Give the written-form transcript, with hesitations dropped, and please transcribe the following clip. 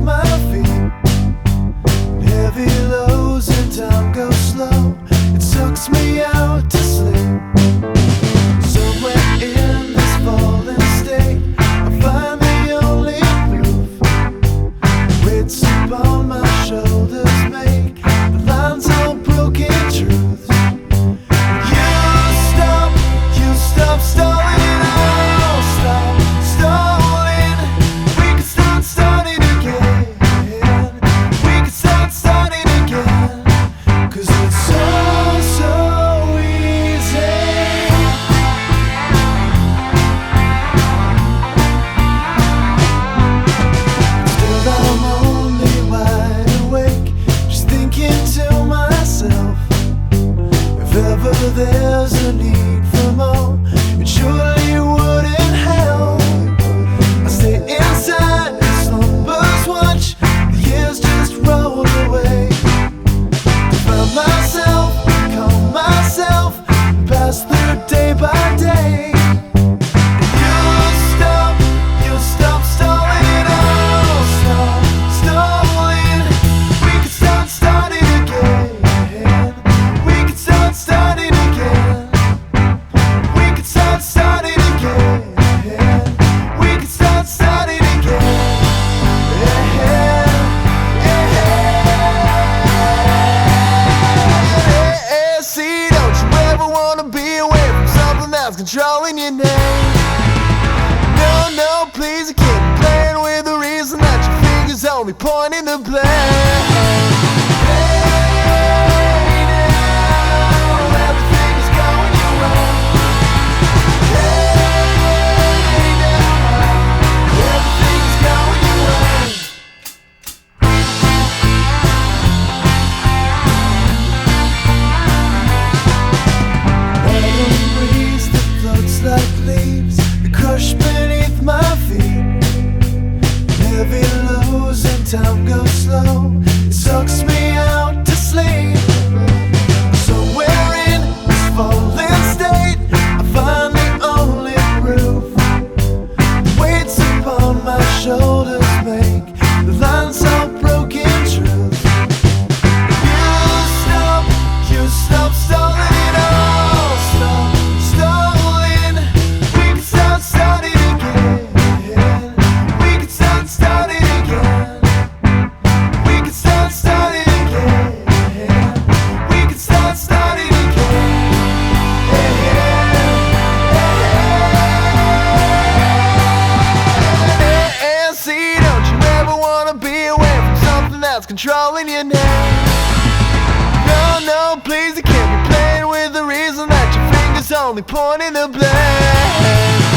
my feet. Heavy lows and time goes slow. It sucks me out to sleep. Somewhere in this fallen state, I find the only proof. Weights upon my shoulders make the lines all broken truths. You stop stalling it all. Stop stalling. We can start starting again. We can start starting again. 'Cause it's so easy. Still I'm only wide awake, just thinking to myself, if ever there's a need for more, it surely wouldn't help. I stay inside, slumbers watch, the years just roll away. Find myself, calm myself, pass through day by day. You stop stalling it all. Stop stalling. We can start starting again. We can start starting again. We can start starting again. We can start starting again. See, don't you ever wanna be away from something that's controlling your name? No, please, I can't be playing with the reason that your fingers only pointing the blame. Hey, now, everything is going your way. Hey, now, everything is going your way. Autumn breeze that floats like leaves, they crush beneath my feet. Heavy lows and time goes slow. It sucks me out to sleep. Somewhere in this fallen state, I find the only proof. Weights upon my shoulders make the lines all broken truth. You stop stalling it all. Stop stalling. We can start starting again. We can start starting again. We can start starting again. We can start starting again. And see, don't you ever wanna be away from something that's controlling your name? No, please, I can't be playing with the reason that your fingers only pointing the blame.